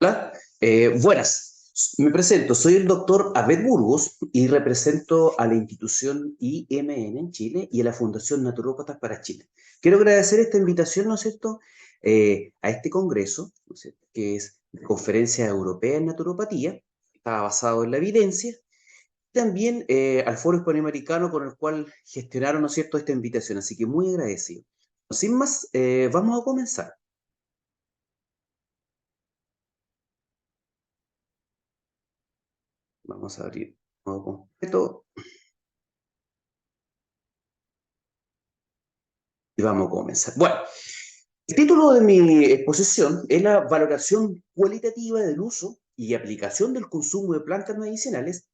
Hola, buenas. Me presento, soy el doctor Abed Burgos y represento a la institución IMN en Chile y a la Fundación Naturópatas para Chile. Quiero agradecer esta invitación, ¿no es cierto?, a este congreso, ¿no es cierto?, que es la Conferencia Europea en Naturopatía, está basado en la evidencia, y también al Foro Hispanoamericano con el cual gestionaron, ¿no es cierto?, esta invitación. Así que muy agradecido. Sin más, vamos a comenzar. Vamos a abrir modo completo. Y vamos a comenzar. Bueno, el título de mi exposición es la valoración cualitativa del uso y aplicación del consumo de plantas medicinales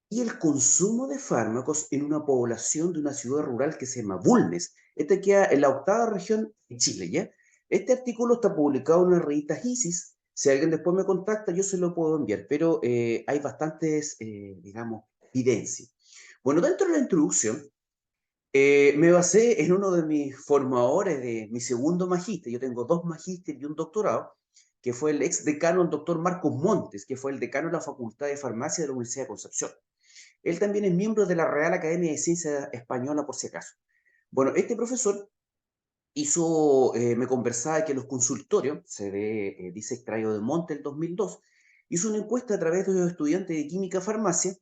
y el consumo de fármacos en una población de una ciudad rural que se llama Bulnes. Esta queda en la octava región de Chile, ¿ya? Este artículo está publicado en la revista ISIS. Si alguien después me contacta, yo se lo puedo enviar, pero hay bastantes, digamos, evidencias. Bueno, dentro de la introducción, me basé en uno de mis formadores de mi segundo magíster. Yo tengo dos magíster y un doctorado, que fue el ex decano, el doctor Marcos Montes, que fue el decano de la Facultad de Farmacia de la Universidad de Concepción. Él también es miembro de la Real Academia de Ciencia Española, por si acaso. Bueno, este profesor me conversaba que en los consultorios, se ve, dice extraído de Monte el 2002, hizo una encuesta a través de los estudiantes de química farmacia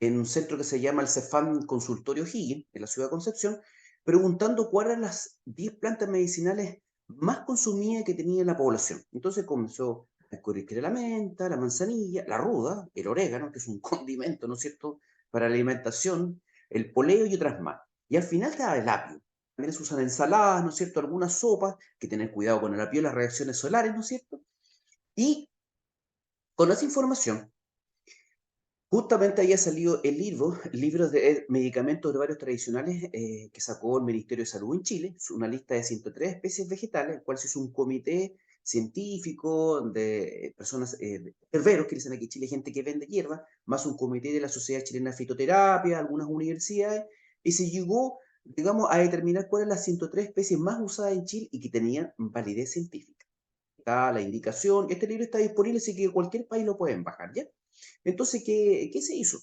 en un centro que se llama el Cefam Consultorio Higgins, en la ciudad de Concepción, preguntando cuáles eran las 10 plantas medicinales más consumidas que tenía la población. Entonces comenzó a descubrir que era la menta, la manzanilla, la ruda, el orégano, que es un condimento, ¿no es cierto?, para la alimentación, el poleo y otras más. Y al final estaba el apio. También se usan ensaladas, ¿no es cierto?, algunas sopas, que tener cuidado con el apio y las reacciones solares, ¿no es cierto? Y con esa información, justamente había salido el libro de medicamentos herbarios tradicionales que sacó el Ministerio de Salud en Chile, es una lista de 103 especies vegetales, el cual se hizo un comité científico de personas, herberos, que dicen aquí en Chile, gente que vende hierba, más un comité de la Sociedad Chilena de Fitoterapia, algunas universidades, y se llegó, digamos, a determinar cuáles eran las 103 especies más usadas en Chile y que tenían validez científica. Está la indicación, este libro está disponible, así que cualquier país lo pueden bajar, ¿ya? Entonces, ¿qué se hizo?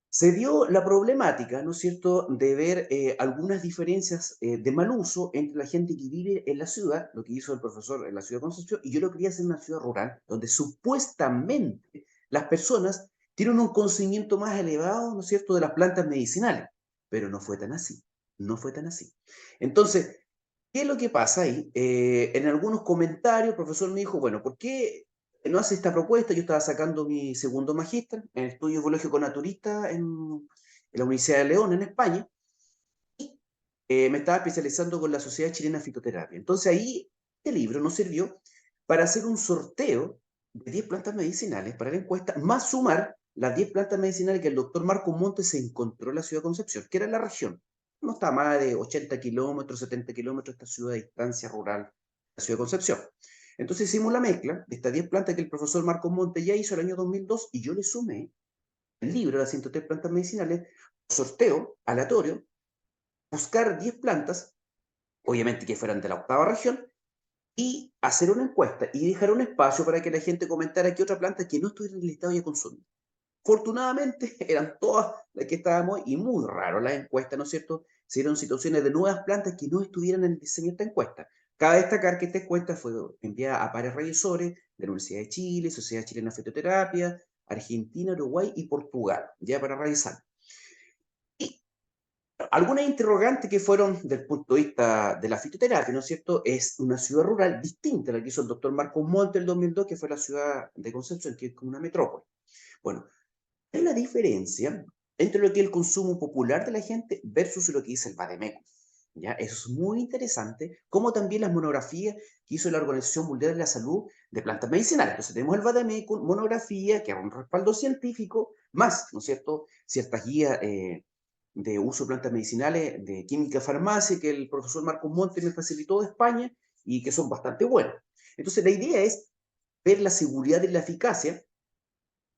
Se dio la problemática, ¿no es cierto?, de ver algunas diferencias de mal uso entre la gente que vive en la ciudad, lo que hizo el profesor en la ciudad de Concepción, y yo lo quería hacer en una ciudad rural, donde supuestamente las personas tienen un conocimiento más elevado, ¿no es cierto?, de las plantas medicinales, pero no fue tan así, no fue tan así. Entonces, ¿qué es lo que pasa ahí? En algunos comentarios, el profesor me dijo, bueno, ¿por qué no hace esta propuesta? Yo estaba sacando mi segundo magíster en estudios biológicos naturistas en la Universidad de León, en España, y me estaba especializando con la Sociedad Chilena de Fitoterapia. Entonces ahí este libro nos sirvió para hacer un sorteo de 10 plantas medicinales para la encuesta, más sumar las 10 plantas medicinales que el doctor Marco Montes se encontró en la ciudad de Concepción, que era la región. No está más de 80 kilómetros, 70 kilómetros esta ciudad de distancia rural, la ciudad de Concepción. Entonces hicimos la mezcla de estas 10 plantas que el profesor Marco Montes ya hizo el año 2002 y yo le sumé el libro de las 103 plantas medicinales, sorteo aleatorio, buscar 10 plantas, obviamente que fueran de la octava región, y hacer una encuesta y dejar un espacio para que la gente comentara qué otra planta que no estuviera en el listado ya consumir. Afortunadamente eran todas las que estábamos y muy raro las encuestas, ¿no es cierto? Se dieron situaciones de nuevas plantas que no estuvieran en el diseño de esta encuesta. Cabe destacar que esta encuesta fue enviada a pares revisores de la Universidad de Chile, Sociedad Chilena de Fitoterapia, Argentina, Uruguay y Portugal, ya para revisar. Y algunas interrogantes que fueron del punto de vista de la fitoterapia, ¿no es cierto? Es una ciudad rural distinta a la que hizo el doctor Marcos Monte el 2002, que fue la ciudad de Concepción, que es como una metrópoli. Bueno, es la diferencia entre lo que es el consumo popular de la gente versus lo que dice el Bademecum. ¿Ya? Eso es muy interesante, como también las monografías que hizo la Organización Mundial de la Salud de plantas medicinales. Entonces tenemos el Bademecum, monografía, que es un respaldo científico, más, ¿no es cierto?, ciertas guías de uso de plantas medicinales, de química farmacia, que el profesor Marcos Monte me facilitó de España y que son bastante buenas. Entonces la idea es ver la seguridad y la eficacia,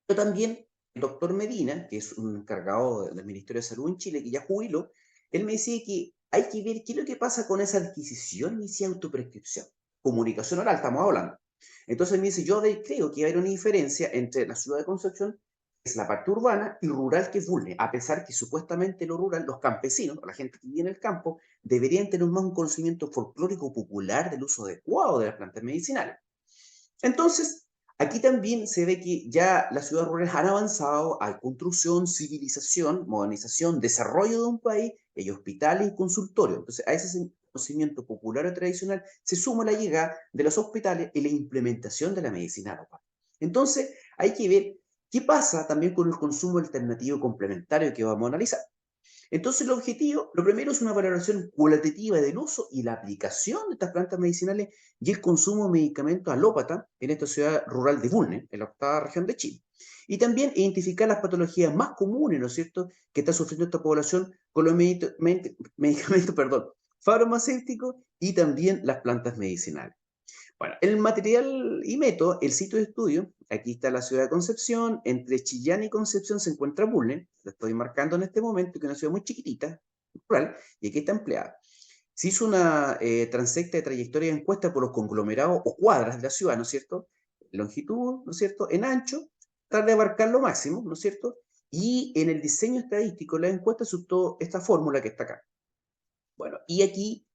pero también el doctor Medina, que es un encargado del Ministerio de Salud en Chile, que ya jubiló, él me decía que hay que ver qué es lo que pasa con esa adquisición y esa autoprescripción. Comunicación oral, estamos hablando. Entonces me dice, creo que hay una diferencia entre la ciudad de Concepción, que es la parte urbana, y rural, que es Bulnes, a pesar que supuestamente lo rural, los campesinos, o la gente que vive en el campo, deberían tener más un conocimiento folclórico popular del uso adecuado de las plantas medicinales. Entonces, aquí también se ve que ya las ciudades rurales han avanzado, hay construcción, civilización, modernización, desarrollo de un país, hay hospitales y consultorios. Entonces, a ese conocimiento popular o tradicional se suma la llegada de los hospitales y la implementación de la medicina local. Entonces, hay que ver qué pasa también con el consumo alternativo complementario que vamos a analizar. Entonces, el objetivo, lo primero es una valoración cualitativa del uso y la aplicación de estas plantas medicinales y el consumo de medicamentos alópatas en esta ciudad rural de Bulnes, en la octava región de Chile. Y también identificar las patologías más comunes, ¿no es cierto?, que está sufriendo esta población con los medicamentos, perdón, farmacéuticos y también las plantas medicinales. Bueno, el material y método, el sitio de estudio, aquí está la ciudad de Concepción, entre Chillán y Concepción se encuentra Bulnes, lo estoy marcando en este momento, que es una ciudad muy chiquitita, rural, y aquí está empleada. Se hizo una transecta de trayectoria de encuesta por los conglomerados o cuadras de la ciudad, ¿no es cierto? Longitud, ¿no es cierto? En ancho, tratar de abarcar lo máximo, ¿no es cierto? Y en el diseño estadístico de la encuesta se usó esta fórmula que está acá. Bueno, y aquí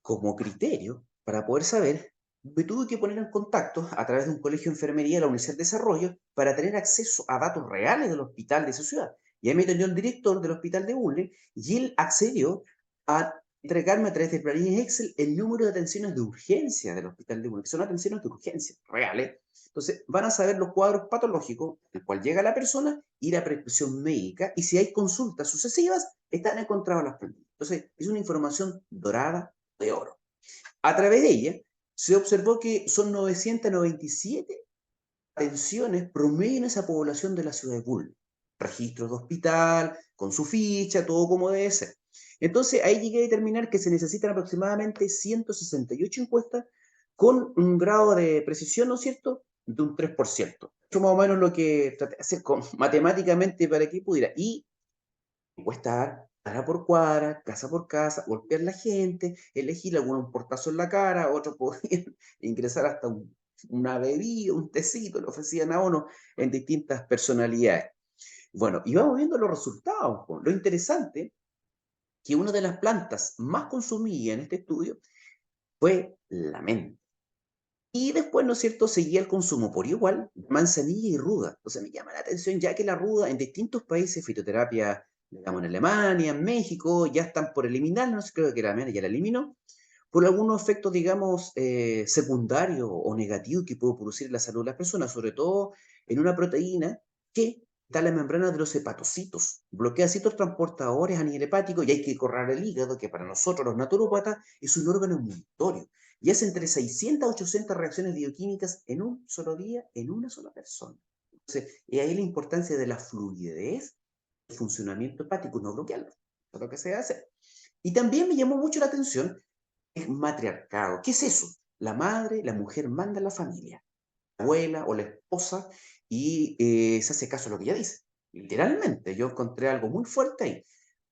como criterio, para poder saber, me tuve que poner en contacto a través de un colegio de enfermería de la Universidad de Desarrollo para tener acceso a datos reales del hospital de esa ciudad. Y ahí me atendió el director del hospital de Bulnes y él accedió a entregarme a través de planillas Excel el número de atenciones de urgencia del hospital de Bulnes, que son atenciones de urgencia reales. Entonces, van a saber los cuadros patológicos, el cual llega la persona y la prescripción médica, y si hay consultas sucesivas, están encontradas las planillas. Entonces, es una información dorada de oro. A través de ella se observó que son 997 atenciones promedio en esa población de la ciudad de Bulnes. Registros de hospital, con su ficha, todo como debe ser. Entonces ahí llegué a determinar que se necesitan aproximadamente 168 encuestas con un grado de precisión, ¿no es cierto?, de un 3%. Eso es más o menos lo que traté de hacer matemáticamente para que pudiera. Y encuestar cuadra por cuadra, casa por casa, golpear la gente, elegir algunos un portazo en la cara, otros podían ingresar hasta una bebida, un tecito, le ofrecían a uno en distintas personalidades. Bueno, y vamos viendo los resultados. Lo interesante que una de las plantas más consumidas en este estudio fue la menta. Y después, ¿no es cierto?, seguía el consumo por igual, manzanilla y ruda. Entonces me llama la atención ya que la ruda en distintos países, fitoterapia, digamos en Alemania, en México, ya están por eliminar, no sé, creo que la Alemania ya la eliminó, por algunos efectos, digamos, secundarios o negativos que puede producir en la salud de las personas, sobre todo en una proteína que está en la membrana de los hepatocitos, bloquea ciertos transportadores a nivel hepático y hay que correr el hígado, que para nosotros los naturópatas es un órgano inmunitorio y hace entre 600 a 800 reacciones bioquímicas en un solo día, en una sola persona. Entonces, y ahí la importancia de la fluidez, el funcionamiento hepático, no bloquearlo, eso es lo que se hace. Y también me llamó mucho la atención el matriarcado. ¿Qué es eso? La madre, la mujer manda a la familia, la abuela o la esposa, y se hace caso a lo que ella dice. Literalmente, yo encontré algo muy fuerte ahí.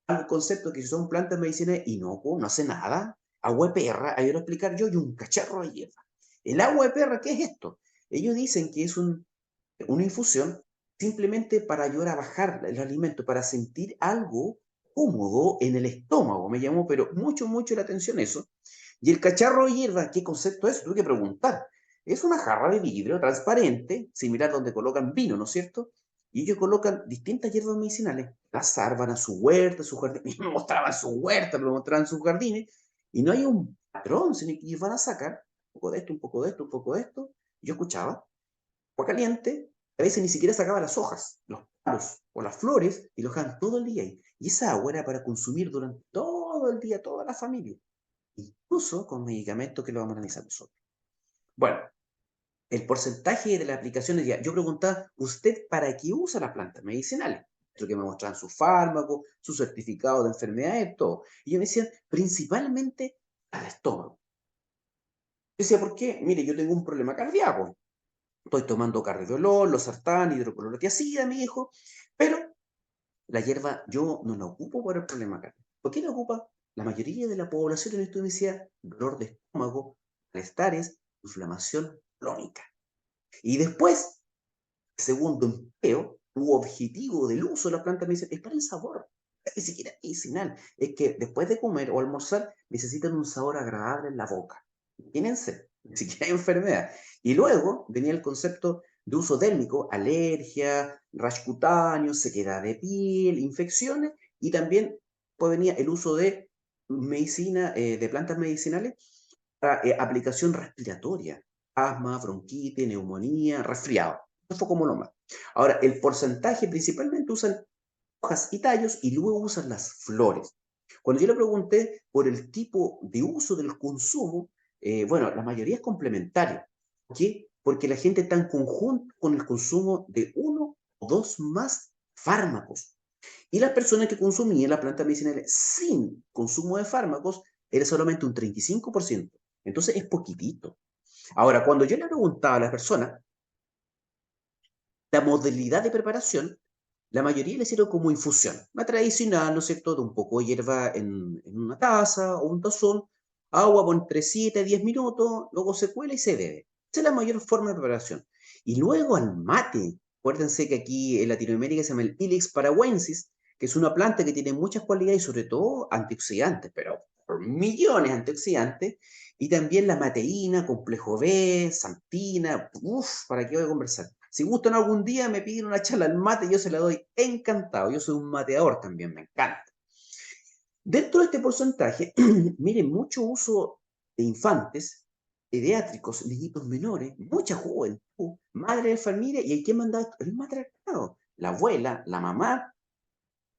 Un concepto que son plantas medicinales inocuo, no hace nada. Agua de perra, ahí lo explicar yo, y un cacharro de hierba. El agua de perra, ¿qué es esto? Ellos dicen que es una infusión simplemente para ayudar a bajar el alimento, para sentir algo cómodo en el estómago. Me llamó pero mucho, mucho la atención eso. Y el cacharro de hierba, ¿qué concepto es? Tuve que preguntar. Es una jarra de vidrio transparente, similar donde colocan vino, ¿no es cierto? Y ellos colocan distintas hierbas medicinales. Las van a su huerta, su jardín. Me mostraban su huerta, me mostraban sus jardines. Y no hay un patrón, sino que ellos van a sacar un poco de esto, un poco de esto, un poco de esto. Yo escuchaba agua caliente, a veces ni siquiera sacaba las hojas, los palos o las flores y lo dejaban todo el día ahí. Y esa agua era para consumir durante todo el día, toda la familia, incluso con medicamentos que lo vamos a analizar nosotros. Bueno, el porcentaje de las aplicaciones, ya, yo preguntaba, ¿usted para qué usa las plantas medicinales? Lo que me mostraban sus fármacos, su certificado de enfermedades, todo. Y yo me decían, principalmente al estómago. Yo decía, ¿por qué? Mire, yo tengo un problema cardíaco. Estoy tomando carvedolol, losartán, hidroclorotiazida, mi hijo, pero la hierba yo no la ocupo por el problema cardíaco. ¿Por qué la ocupa? La mayoría de la población en esto me decía dolor de estómago, malestares, inflamación clónica. Y después, segundo empleo, u objetivo del uso de la planta medicinal es para el sabor. Ni siquiera medicinal. Es que después de comer o almorzar necesitan un sabor agradable en la boca. Imagínense, ni siquiera hay enfermedad. Y luego venía el concepto de uso térmico, alergia, rash cutáneo, sequedad de piel, infecciones, y también pues, venía el uso de medicina, de plantas medicinales para aplicación respiratoria, asma, bronquitis, neumonía, resfriado. Eso fue como lo más. Ahora, el porcentaje principalmente usan hojas y tallos y luego usan las flores. Cuando yo le pregunté por el tipo de uso del consumo, bueno, la mayoría es complementario. ¿Por qué? Porque la gente está en conjunto con el consumo de uno o dos más fármacos. Y las personas que consumían las plantas medicinales sin consumo de fármacos era solamente un 35%. Entonces es poquitito. Ahora, cuando yo le preguntaba a las personas la modalidad de preparación, la mayoría le hicieron como infusión, la tradicional, ¿no es cierto?, de un poco de hierba en una taza o un tazón, agua por entre 7 a 10 minutos, luego se cuela y se bebe. Esa es la mayor forma de preparación. Y luego al mate. Acuérdense que aquí en Latinoamérica se llama el Ilex paraguensis, que es una planta que tiene muchas cualidades y sobre todo antioxidantes, pero por millones de antioxidantes, y también la mateína, complejo B, santina, uff, ¿para qué voy a conversar? Si gustan algún día, me piden una charla al mate, yo se la doy encantado. Yo soy un mateador también, me encanta. Dentro de este porcentaje, miren, mucho uso de infantes, pediátricos, niñitos menores, mucha juventud, madre de familia, y hay que mandar el matriarcado. La abuela, la mamá,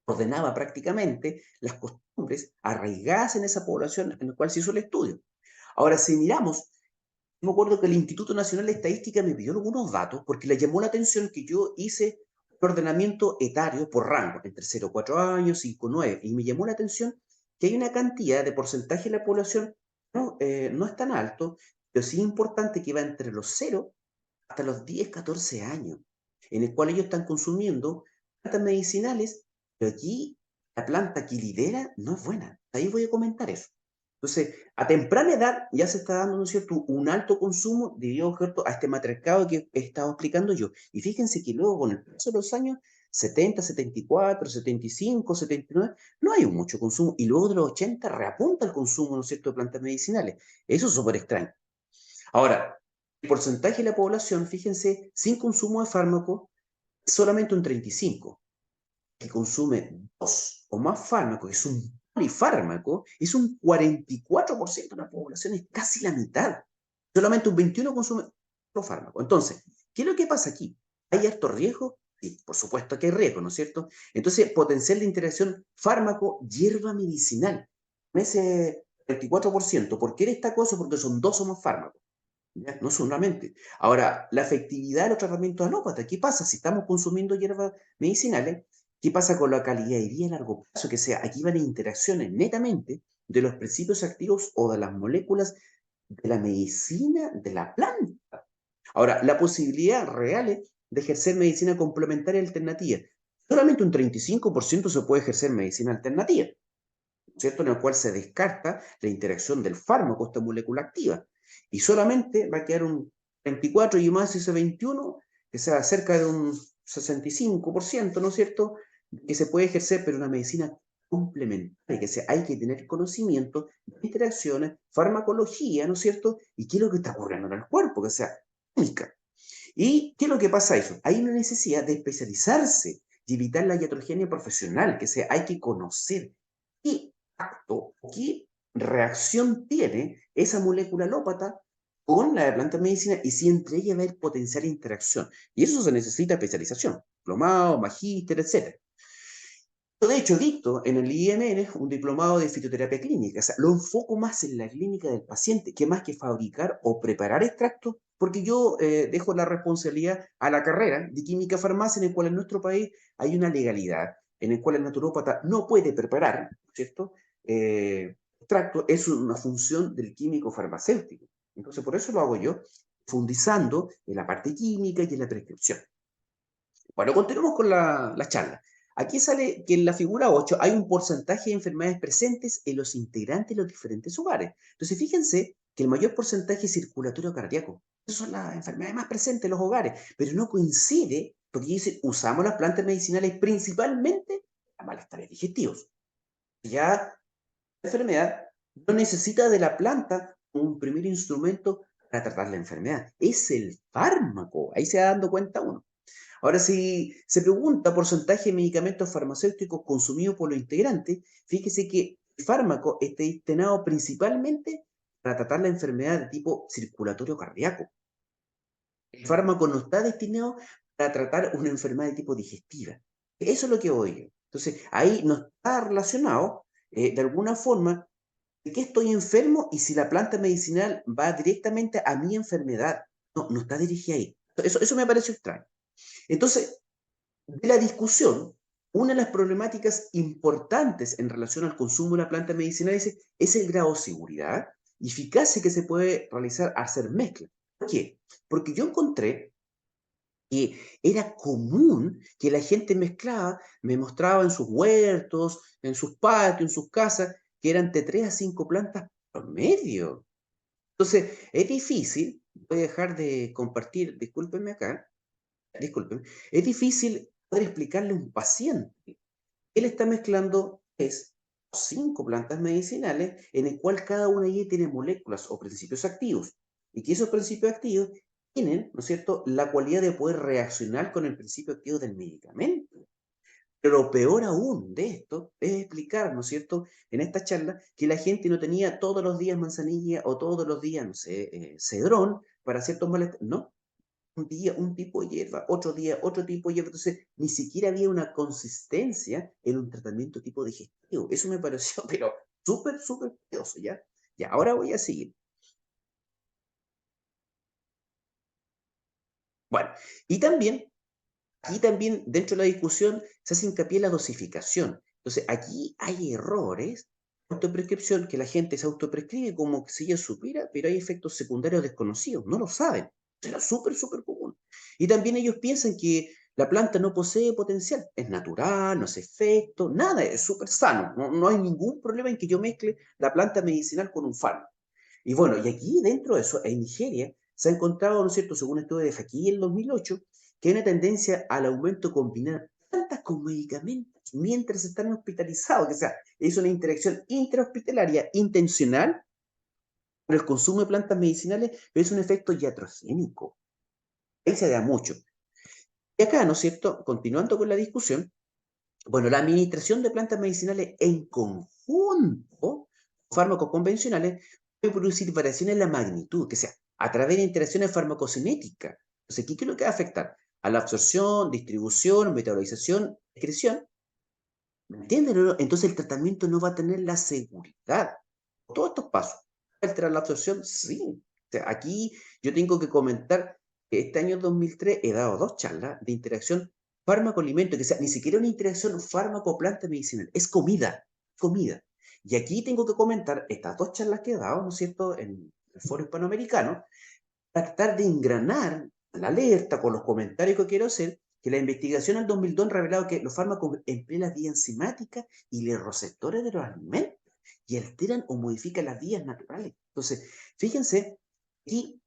ordenaba prácticamente las costumbres arraigadas en esa población en la cual se hizo el estudio. Ahora, si miramos, me acuerdo que el Instituto Nacional de Estadística me pidió algunos datos porque le llamó la atención que yo hice un ordenamiento etario por rango, entre 0 a 4 años, 5 a 9, y me llamó la atención que hay una cantidad de porcentaje de la población, no es tan alto, pero sí importante que va entre los 0 hasta los 10, 14 años, en el cual ellos están consumiendo plantas medicinales, pero aquí la planta que lidera no es buena. Ahí voy a comentar eso. Entonces, a temprana edad ya se está dando, ¿no es cierto?, un alto consumo debido, ¿cierto?, a este matriarcado que he estado explicando yo. Y fíjense que luego, con el paso de los años, 70, 74, 75, 79, no hay mucho consumo. Y luego de los 80 reapunta el consumo, ¿no es cierto?, de plantas medicinales. Eso es súper extraño. Ahora, el porcentaje de la población, fíjense, sin consumo de fármaco, solamente un 35. Que consume dos o más fármacos, es un polifármaco, es un 44% de la población, es casi la mitad. Solamente un 21% consume otro fármaco. Entonces, ¿qué es lo que pasa aquí? ¿Hay alto riesgo? Sí, por supuesto que hay riesgo, ¿no es cierto? Entonces, potencial de interacción fármaco-hierba medicinal, con ese 24%. ¿Por qué destaco eso? Porque son dos o más fármacos. ¿Ya? No solamente. Ahora, la efectividad de los tratamientos alópatas, ¿qué pasa si estamos consumiendo hierbas medicinales? ¿Qué pasa con la calidad de vida a largo plazo? Que sea, aquí van interacciones netamente de los principios activos o de las moléculas de la medicina de la planta. Ahora, la posibilidad real es de ejercer medicina complementaria alternativa. Solamente un 35% se puede ejercer medicina alternativa, ¿cierto? En el cual se descarta la interacción del fármaco, esta molécula activa. Y solamente va a quedar un 24 y más ese 21, que sea cerca de un 65%, ¿no es cierto? Que se puede ejercer, pero una medicina complementaria, que sea, hay que tener conocimiento de interacciones, farmacología, ¿no es cierto? Y qué es lo que está ocurriendo en el cuerpo, que sea única. ¿Y qué es lo que pasa a eso? Hay una necesidad de especializarse y evitar la iatrogenia profesional, que sea, hay que conocer qué acto, qué reacción tiene esa molécula alópata con la de planta medicina y si entre ellas va a haber potencial interacción. Y eso se necesita especialización, diplomado, magíster, etc. De hecho, dicto en el IMN un diplomado de fitoterapia clínica. O sea, lo enfoco más en la clínica del paciente que más que fabricar o preparar extractos, porque yo dejo la responsabilidad a la carrera de química farmacia, en el cual en nuestro país hay una legalidad, en el cual el naturópata no puede preparar, ¿cierto? Extracto es una función del químico farmacéutico. Entonces, por eso lo hago yo, profundizando en la parte química y en la prescripción. Bueno, continuamos con la charla. Aquí sale que en la figura 8 hay un porcentaje de enfermedades presentes en los integrantes de los diferentes hogares. Entonces, fíjense que el mayor porcentaje circulatorio cardíaco. Esas son las enfermedades más presentes en los hogares, pero no coincide, porque dice, usamos las plantas medicinales principalmente para malestares digestivos. Ya la enfermedad no necesita de la planta como un primer instrumento para tratar la enfermedad. Es el fármaco. Ahí se va dando cuenta uno. Ahora, si se pregunta porcentaje de medicamentos farmacéuticos consumidos por los integrantes, fíjese que el fármaco está destinado principalmente para tratar la enfermedad de tipo circulatorio cardíaco. El fármaco no está destinado para tratar una enfermedad de tipo digestiva. Eso es lo que oigo. Entonces, ahí no está relacionado, de alguna forma, de qué estoy enfermo y si la planta medicinal va directamente a mi enfermedad. No, no está dirigida ahí. Eso me pareció extraño. Entonces, de la discusión, una de las problemáticas importantes en relación al consumo de la planta medicinal es el grado de seguridad y eficacia que se puede realizar al hacer mezcla. ¿Por qué? Porque yo encontré que era común que la gente mezclaba, me mostraba en sus huertos, en sus patios, en sus casas, que eran de 3 a 5 plantas por medio. Entonces, es difícil, voy a dejar de compartir, discúlpenme acá, disculpen, es difícil poder explicarle a un paciente. Él está mezclando 5 plantas medicinales en el cual cada una de ellas tiene moléculas o principios activos y que esos principios activos tienen, ¿no es cierto?, la cualidad de poder reaccionar con el principio activo del medicamento. Pero lo peor aún de esto es explicar, ¿no es cierto?, en esta charla que la gente no tenía todos los días manzanilla o todos los días, no sé, cedrón para ciertos malestares. No, un día un tipo de hierba, otro día otro tipo de hierba. Entonces, ni siquiera había una consistencia en un tratamiento tipo digestivo. Eso me pareció, pero súper, súper curioso, ¿ya? Ya, ahora voy a seguir. Bueno, y también, aquí también dentro de la discusión se hace hincapié en la dosificación. Entonces, aquí hay errores de autoprescripción que la gente se autoprescribe como que si ella supiera, pero hay efectos secundarios desconocidos, no lo saben. Será súper, súper común. Y también ellos piensan que la planta no posee potencial, es natural, no hace efecto, nada, es súper sano. No, no hay ningún problema en que yo mezcle la planta medicinal con un fármaco. Y bueno, y aquí dentro de eso, en Nigeria, se ha encontrado, ¿no es cierto?, según un estudio de Faki en el 2008, que hay una tendencia al aumento de combinar plantas con medicamentos mientras están hospitalizados. O sea, es una interacción intrahospitalaria intencional con el consumo de plantas medicinales, pero es un efecto iatrogénico. Ahí se da mucho. Y acá, ¿no es cierto?, continuando con la discusión, bueno, la administración de plantas medicinales en conjunto con fármacos convencionales puede producir variaciones en la magnitud, que sea a través de interacciones farmacocinéticas. Entonces, ¿qué es lo que va a afectar? A la absorción, distribución, metabolización, excreción. ¿Me entienden o no? Entonces el tratamiento no va a tener la seguridad. Todos estos pasos. ¿Alterar la absorción? Sí. O sea, aquí yo tengo que comentar que este año 2003 he dado 2 charlas de interacción fármaco-alimento, que sea, ni siquiera una interacción fármaco-planta medicinal, es comida, comida. Y aquí tengo que comentar estas 2 charlas que he dado, ¿no es cierto?, en el Foro Hispanoamericano, tratar de engranar la alerta con los comentarios que quiero hacer, que la investigación del 2002 ha revelado que los fármacos emplean las vías enzimáticas y los receptores de los alimentos y alteran o modifican las vías naturales. Entonces, fíjense, aquí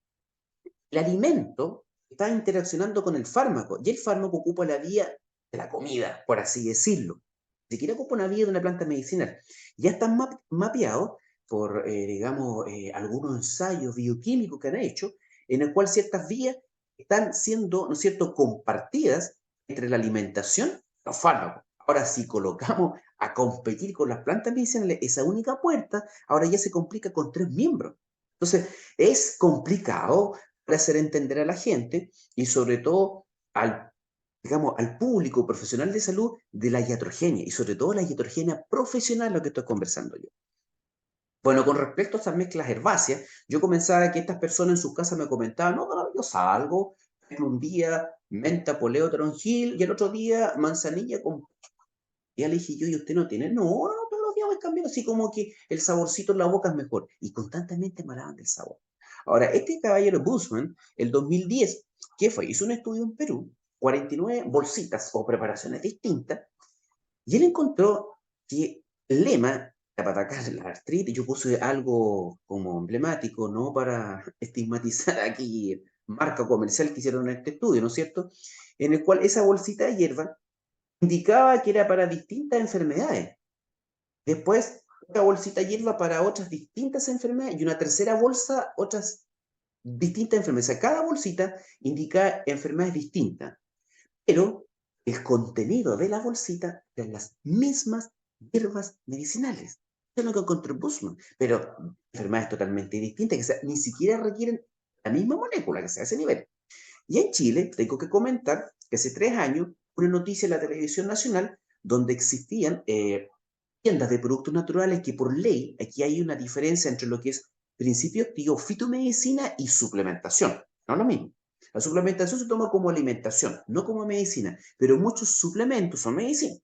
el alimento está interaccionando con el fármaco y el fármaco ocupa la vía de la comida, por así decirlo. Ni siquiera ocupa una vía de una planta medicinal. Ya están mapeados por, digamos, algunos ensayos bioquímicos que han hecho, en el cual ciertas vías están siendo, ¿no es cierto?, compartidas entre la alimentación y los fármacos. Ahora, si colocamos a competir con las plantas medicinales, esa única puerta, ahora ya se complica con 3 miembros. Entonces, es complicado para hacer entender a la gente y sobre todo al, digamos, al público profesional de salud de la iatrogenia y sobre todo la iatrogenia profesional, lo que estoy conversando yo. Bueno, con respecto a estas mezclas herbáceas, yo comenzaba que estas personas en sus casas me comentaban, no, no, yo salgo, un día menta, poleo, toronjil y el otro día manzanilla con... Ya le dije yo, ¿y usted no tiene? No, no, no, todos los días voy cambiando, así como que el saborcito en la boca es mejor. Y constantemente me hablaban del sabor. Ahora, este caballero Bushman, el 2010, ¿qué fue? Hizo un estudio en Perú, 49 bolsitas o preparaciones distintas, y él encontró que el lema para atacar la artritis. Yo puse algo como emblemático, no para estigmatizar aquí marca comercial que hicieron en este estudio, ¿no es cierto? En el cual esa bolsita de hierba indicaba que era para distintas enfermedades. Después, otra bolsita de hierba para otras distintas enfermedades y una tercera bolsa, otras distintas enfermedades. O sea, cada bolsita indica enfermedades distintas, pero el contenido de la bolsita eran las mismas hierbas medicinales. Eso es lo que encontró Bushman, pero enfermedades totalmente distintas, que ni siquiera requieren la misma molécula, que sea a ese nivel. Y en Chile, tengo que comentar que hace 3 años, una noticia en la televisión nacional donde existían tiendas de productos naturales que por ley, aquí hay una diferencia entre lo que es principio activo, fitomedicina y suplementación. No es lo mismo. La suplementación se toma como alimentación, no como medicina, pero muchos suplementos son medicina.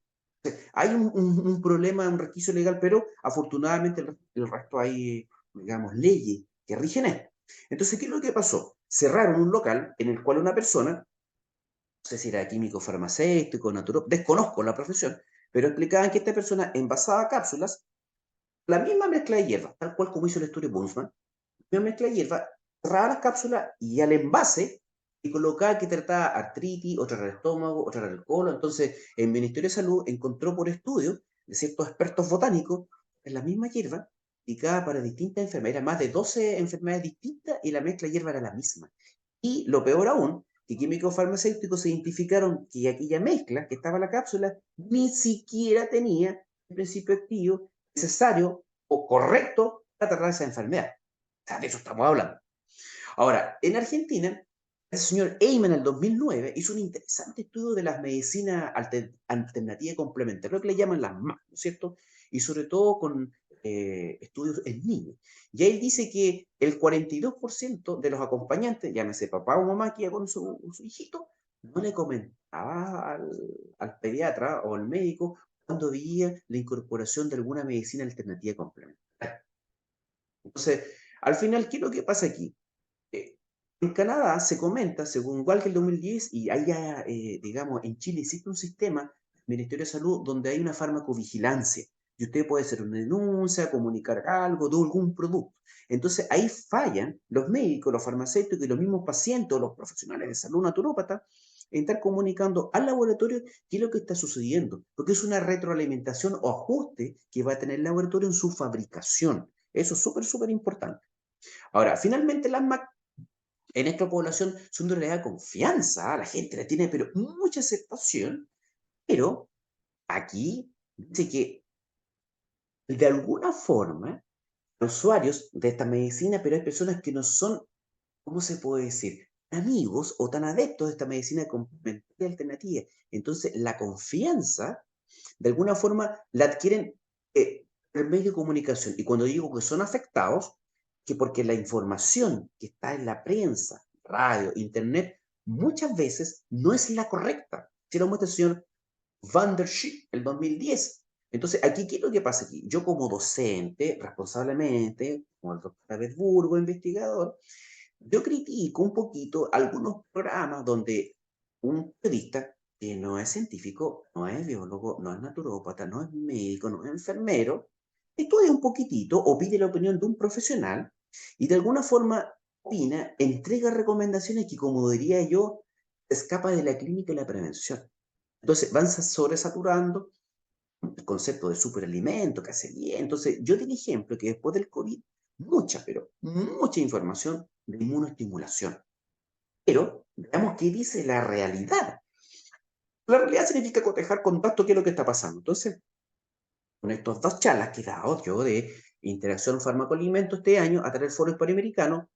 Hay un problema, un requisito legal, pero afortunadamente el resto hay, digamos, leyes que rigen esto. Entonces, ¿qué es lo que pasó? Cerraron un local en el cual una persona, no sé si era químico farmacéutico, naturópata, desconozco la profesión, pero explicaban que esta persona envasaba cápsulas, la misma mezcla de hierba, tal cual como hizo el estudio Bunzman, la misma mezcla de hierba, cerraba las cápsulas y al envase y colocaba que trataba artritis, otra era el estómago, otra era el colon. Entonces, el Ministerio de Salud encontró por estudio de ciertos expertos botánicos en la misma hierba, indicada para distintas enfermedades, eran más de 12 enfermedades distintas y la mezcla de hierba era la misma. Y lo peor aún, que químicos farmacéuticos se identificaron que aquella mezcla que estaba en la cápsula ni siquiera tenía el principio activo necesario o correcto para tratar esa enfermedad. O sea, de eso estamos hablando. Ahora, en Argentina, el señor Eyman en el 2009 hizo un interesante estudio de las medicinas alternativas y complementarias, lo que le llaman las MAC, ¿no es cierto? Y sobre todo con estudios en niños. Y ahí dice que el 42% de los acompañantes, llámese papá o mamá que iba con su hijito, no le comentaba al pediatra o al médico cuando veía la incorporación de alguna medicina alternativa complementaria. Entonces, al final, ¿qué es lo que pasa aquí? Eh, en Canadá se comenta, según igual que el 2010, y ahí ya, digamos, en Chile existe un sistema, el Ministerio de Salud, donde hay una farmacovigilancia. Y usted puede hacer una denuncia, comunicar algo de algún producto. Entonces ahí fallan los médicos, los farmacéuticos y los mismos pacientes o los profesionales de salud naturópata en estar comunicando al laboratorio qué es lo que está sucediendo, porque es una retroalimentación o ajuste que va a tener el laboratorio en su fabricación. Eso es súper, súper importante. Ahora, finalmente las MAC en esta población son de realidad confianza, la gente la tiene, pero mucha aceptación, pero aquí dice que de alguna forma los usuarios de esta medicina, pero hay personas que no son, ¿cómo se puede decir? Amigos o tan adeptos de esta medicina complementaria alternativa. Entonces, la confianza, de alguna forma, la adquieren el medio de comunicación. Y cuando digo que son afectados, que porque la información que está en la prensa, radio, internet, muchas veces no es la correcta. Si lo muestra el señor Van der Schip, el 2010. Entonces, aquí, ¿qué es lo que pasa aquí? Yo como docente, responsablemente, como el doctor David Burgo, investigador, yo critico un poquito algunos programas donde un periodista que no es científico, no es biólogo, no es naturópata, no es médico, no es enfermero, estudia un poquitito o pide la opinión de un profesional y de alguna forma opina, entrega recomendaciones que, como diría yo, escapa de la clínica y la prevención. Entonces van sobresaturando el concepto de superalimento que hace bien. Entonces yo di el ejemplo que después del COVID, mucha, pero mucha información de inmunoestimulación. Pero veamos qué dice la realidad. La realidad significa cotejar contacto, qué es lo que está pasando. Entonces, con estas dos charlas que he dado yo de interacción fármaco-alimento este año a través del Foro Hispanoamericano,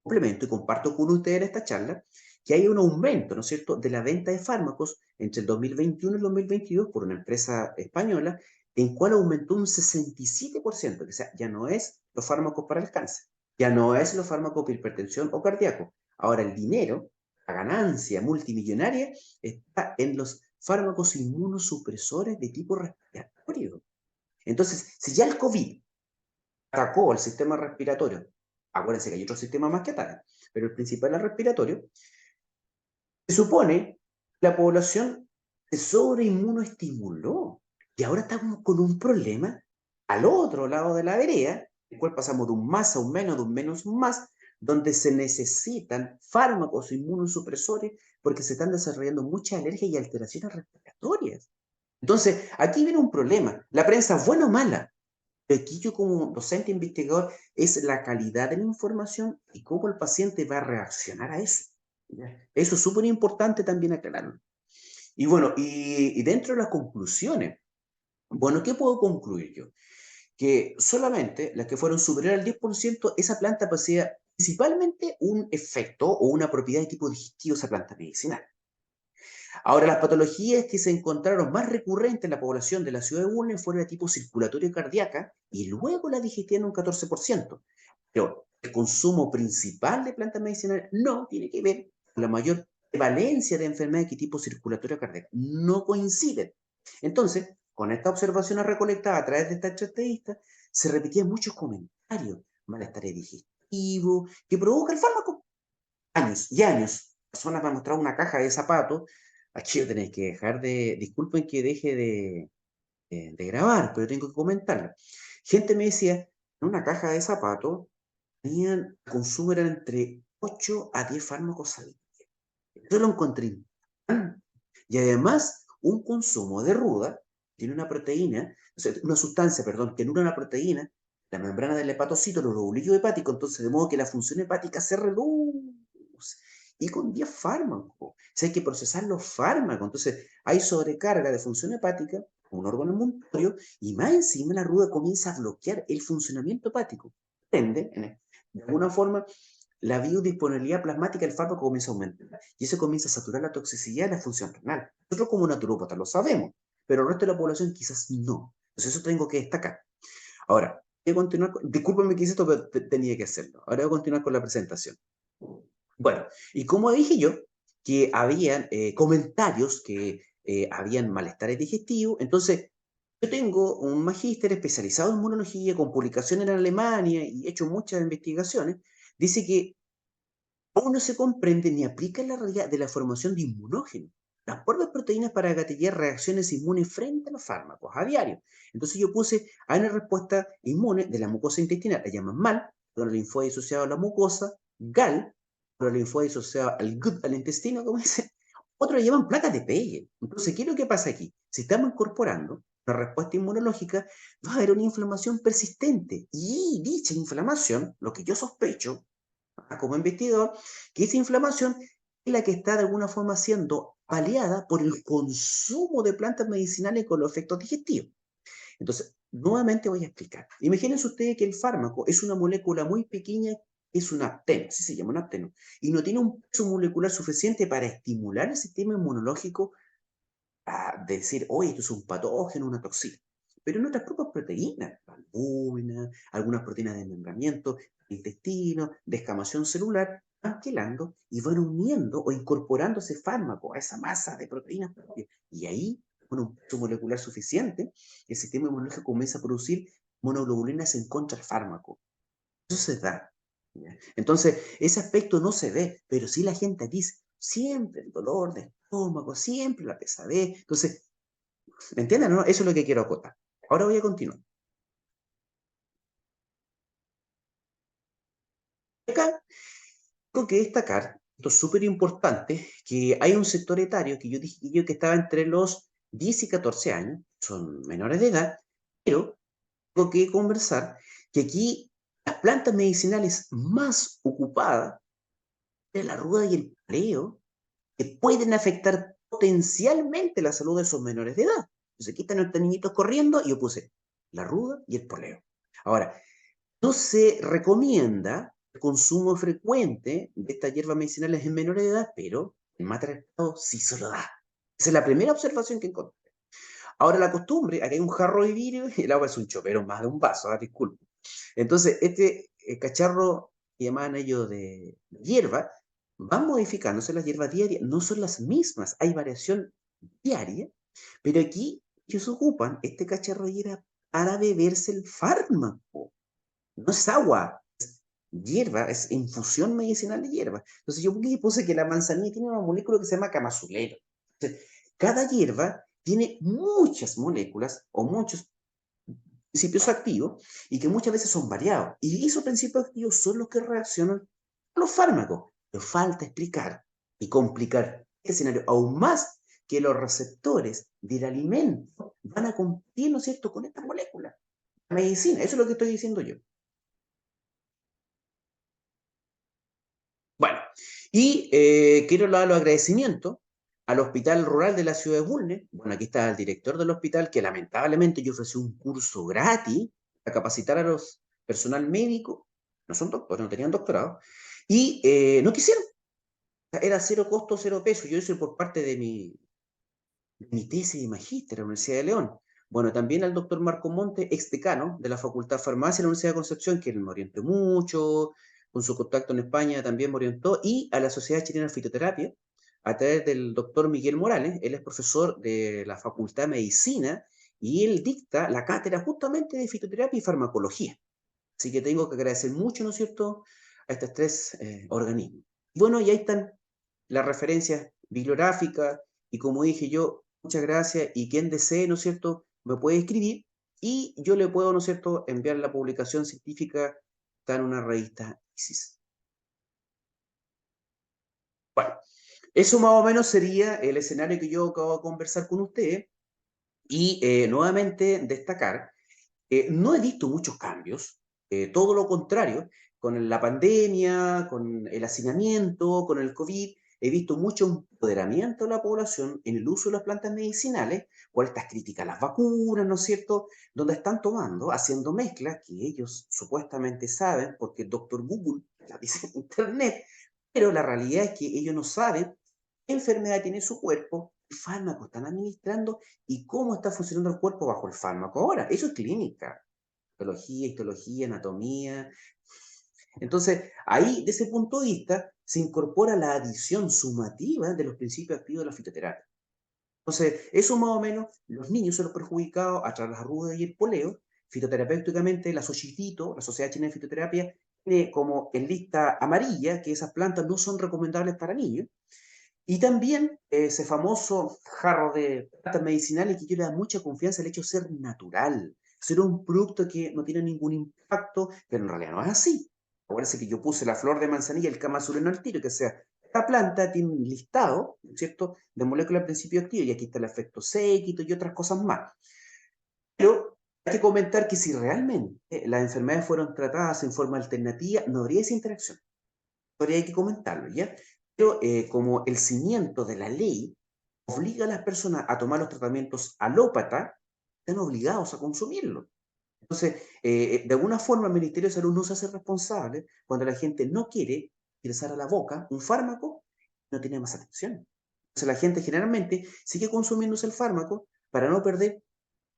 complemento y comparto con ustedes en esta charla que hay un aumento, ¿no es cierto?, de la venta de fármacos entre el 2021 y el 2022 por una empresa española, en cual aumentó un 67%, que o sea, ya no es los fármacos para el cáncer, ya no es los fármacos para hipertensión o cardíaco. Ahora el dinero, la ganancia multimillonaria, está en los fármacos inmunosupresores de tipo respiratorio. Entonces, si ya el COVID atacó al sistema respiratorio, acuérdense que hay otros sistemas más que atacan, pero el principal es el respiratorio, se supone que la población se sobreinmunoestimuló. Y ahora estamos con un problema al otro lado de la vereda, el cual pasamos de un más a un menos, de un menos a un más, donde se necesitan fármacos inmunosupresores porque se están desarrollando muchas alergias y alteraciones respiratorias. Entonces, aquí viene un problema. ¿La prensa es buena o mala? Pero aquí yo como docente investigador es la calidad de la información y cómo el paciente va a reaccionar a eso. ¿Ya? Eso es súper importante también aclararlo. Y bueno, y dentro de las conclusiones, bueno, ¿qué puedo concluir yo? Que solamente las que fueron superiores al 10%, esa planta posee principalmente un efecto o una propiedad de tipo digestivo, esa planta medicinal. Ahora, las patologías que se encontraron más recurrentes en la población de la ciudad de Bulnes fueron de tipo circulatorio cardíaca y luego la digestiva en un 14%. Pero el consumo principal de plantas medicinales no tiene que ver con la mayor prevalencia de enfermedades de tipo circulatorio cardíaco. No coinciden. Entonces, con estas observaciones recolectadas a través de esta entrevista, se repetían muchos comentarios, malestar digestivo, que provoca el fármaco. Años y años. Personas me han mostrado una caja de zapatos. Aquí yo tenéis que dejar de, disculpen que deje de grabar, pero tengo que comentarlo. Gente me decía, en una caja de zapatos tenían, el consumo eran entre 8 a 10 fármacos al día. Yo lo encontré impactante. Y además, un consumo de ruda tiene una proteína, o sea, una sustancia, perdón, que anula una proteína, la membrana del hepatocito, los globulillos hepáticos, entonces de modo que la función hepática se reduce. Y con 10 fármacos. O sea, hay que procesar los fármacos. Entonces, hay sobrecarga de función hepática, un órgano inmunitario, y más encima la ruda comienza a bloquear el funcionamiento hepático. Depende, de alguna forma, la biodisponibilidad plasmática del fármaco comienza a aumentar y eso comienza a saturar la toxicidad de la función renal. Nosotros como naturópatas lo sabemos, pero el resto de la población quizás no. Entonces eso tengo que destacar. Ahora, voy a continuar, discúlpame que hice esto, pero tenía que hacerlo. Ahora voy a continuar con la presentación. Bueno, y como dije yo, que habían comentarios que habían malestares digestivos, entonces yo tengo un magíster especializado en inmunología con publicaciones en Alemania y he hecho muchas investigaciones, dice que aún no se comprende ni aplica la realidad de la formación de inmunógenos, las propias proteínas para gatillar reacciones inmunes frente a los fármacos a diario. Entonces yo puse, hay una respuesta inmune de la mucosa intestinal, la llaman MAL, con el linfoide asociado a la mucosa, GAL, con el linfoide asociado al gut, al intestino, como dice, otros le llaman placas de Peyerl. Entonces, ¿qué es lo que pasa aquí? Si estamos incorporando una respuesta inmunológica, va a haber una inflamación persistente. Y dicha inflamación, lo que yo sospecho, como investigador, que esa inflamación es la que está de alguna forma siendo paliada por el consumo de plantas medicinales con los efectos digestivos. Entonces, nuevamente voy a explicar. Imagínense ustedes que el fármaco es una molécula muy pequeña, es un apteno, así se llama un apteno, y no tiene un peso molecular suficiente para estimular el sistema inmunológico a decir, oye, esto es un patógeno, una toxina. Pero en otras propias proteínas, albúmina, algunas proteínas de membramiento, intestino, descamación celular, van quelando y van uniendo o incorporando ese fármaco a esa masa de proteínas propias. Y ahí, con un peso molecular suficiente, el sistema inmunológico comienza a producir monoglobulinas en contra del fármaco. Eso se da. ¿Ya? Entonces, ese aspecto no se ve, pero sí la gente dice, siempre el dolor de estómago, siempre la pesadez. Entonces, ¿me entienden? ¿No? Eso es lo que quiero acotar. Ahora voy a continuar. Acá tengo que destacar, esto es súper importante, que hay un sector etario que yo dije que estaba entre los 10 y 14 años, son menores de edad, pero tengo que conversar que aquí las plantas medicinales más ocupadas de la ruda y el paleo que pueden afectar potencialmente la salud de esos menores de edad. Entonces aquí están nuestros niñitos corriendo y yo puse la ruda y el poleo. Ahora, no se recomienda el consumo frecuente de estas hierbas medicinales en menores de edad, pero el matrestado sí se lo da. Esa es la primera observación que encontré. Ahora la costumbre, aquí hay un jarro de vidrio y el agua es un chopero más de un vaso, disculpe. Entonces, este cacharro que llamaban ellos de hierba, van modificándose las hierbas diarias, no son las mismas, hay variación diaria, pero aquí ellos ocupan este cacharro de hierba para beberse el fármaco. No es agua, es hierba, es infusión medicinal de hierba. Entonces yo puse que la manzanilla tiene una molécula que se llama camazulero. Entonces, cada hierba tiene muchas moléculas o muchos principios activos y que muchas veces son variados. Y esos principios activos son los que reaccionan a los fármacos. Pero falta explicar y complicar el escenario aún más que los receptores del alimento van a competir, ¿no es cierto?, con estas moléculas. La medicina, eso es lo que estoy diciendo yo. Bueno, y quiero dar los agradecimientos al Hospital Rural de la ciudad de Bulnes. Bueno, aquí está el director del hospital, que lamentablemente yo ofrecí un curso gratis para capacitar a los personal médico, no son doctores, no tenían doctorado, y no quisieron. Era cero costo, cero peso. Yo hice por parte de mi tesis de magíster en la Universidad de León. Bueno, también al doctor Marco Monte, ex decano de la Facultad de Farmacia de la Universidad de Concepción, que me orientó mucho, con su contacto en España también me orientó, y a la Sociedad Chilena de Fitoterapia, a través del doctor Miguel Morales. Él es profesor de la Facultad de Medicina y él dicta la cátedra justamente de fitoterapia y farmacología. Así que tengo que agradecer mucho, ¿no es cierto?, a estos tres organismos. Bueno, y ahí están las referencias bibliográficas, y como dije yo, muchas gracias, y quien desee, ¿no es cierto?, me puede escribir, y yo le puedo, ¿no es cierto?, enviar la publicación científica, está en una revista ISIS. Bueno, eso más o menos sería el escenario que yo acabo de conversar con ustedes, y nuevamente destacar, no he visto muchos cambios, todo lo contrario, con la pandemia, con el hacinamiento, con el COVID, he visto mucho empoderamiento de la población en el uso de las plantas medicinales, por estas críticas a las vacunas, ¿no es cierto?, donde están tomando, haciendo mezclas que ellos supuestamente saben, porque el doctor Google la dice en Internet, pero la realidad es que ellos no saben qué enfermedad tiene su cuerpo, qué fármaco están administrando y cómo está funcionando el cuerpo bajo el fármaco. Ahora, eso es clínica, biología, histología, anatomía. Entonces, ahí, de ese punto de vista, se incorpora la adición sumativa de los principios activos de la fitoterapia. Entonces, eso más o menos, los niños son los perjudicados a través de las arrugas y el poleo. Fitoterapéuticamente, la SOCHIFITO, la Sociedad Chilena de Fitoterapia, tiene como en lista amarilla que esas plantas no son recomendables para niños. Y también ese famoso jarro de plantas medicinales, que yo le da mucha confianza al hecho de ser natural, ser un producto que no tiene ningún impacto, pero en realidad no es así. Acuérdense que yo puse la flor de manzanilla, el Kama Sutra al tiro, que sea, esta planta tiene un listado, ¿no es cierto?, de moléculas de principio activo, y aquí está el efecto séquito y otras cosas más. Pero hay que comentar que si realmente las enfermedades fueron tratadas en forma alternativa, no habría esa interacción. Habría que comentarlo, ¿ya? Pero como el cimiento de la ley obliga a las personas a tomar los tratamientos alópatas, están obligados a consumirlo. Entonces, de alguna forma el Ministerio de Salud no se hace responsable cuando la gente no quiere ingresar a la boca un fármaco y no tiene más atención. Entonces la gente generalmente sigue consumiéndose el fármaco para no perder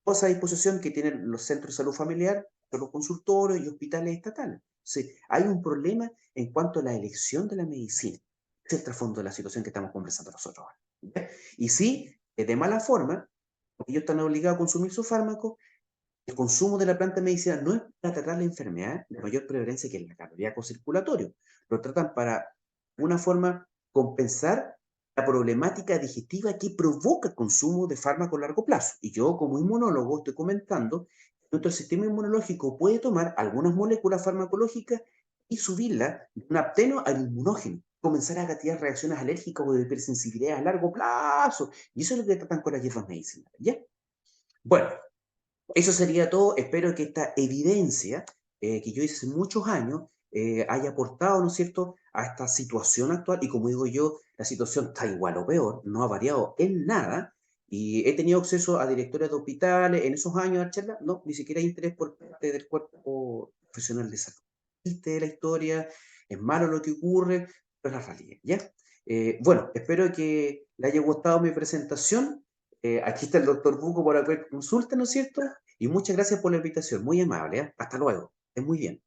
toda esa disposición que tienen los centros de salud familiar, los consultorios y hospitales estatales. Sí, hay un problema en cuanto a la elección de la medicina. Ese es el trasfondo de la situación que estamos conversando nosotros ahora. ¿Ya? Y sí, de mala forma, porque ellos están obligados a consumir su fármaco, el consumo de la planta medicinal no es para tratar la enfermedad de mayor prevalencia que el cardíaco circulatorio. Lo tratan para, de una forma, compensar la problemática digestiva que provoca el consumo de fármaco a largo plazo. Y yo, como inmunólogo, estoy comentando que nuestro sistema inmunológico puede tomar algunas moléculas farmacológicas y subirla de un apteno al inmunógeno, comenzar a gatillar reacciones alérgicas o de hipersensibilidad a largo plazo. Y eso es lo que tratan con las hierbas medicinales. ¿Ya? Bueno, eso sería todo. Espero que esta evidencia que yo hice hace muchos años haya aportado, ¿no es cierto?, a esta situación actual. Y como digo yo, la situación está igual o peor, no ha variado en nada. Y he tenido acceso a directores de hospitales en esos años de charla. No, ni siquiera hay interés por parte del cuerpo profesional de salud. Triste de la historia, es malo lo que ocurre, pero es la realidad, ¿ya? Bueno, espero que le haya gustado mi presentación. Aquí está el doctor Buco para cualquier consulta, ¿no es cierto? Y muchas gracias por la invitación, muy amable, ¿eh? Hasta luego, es muy bien.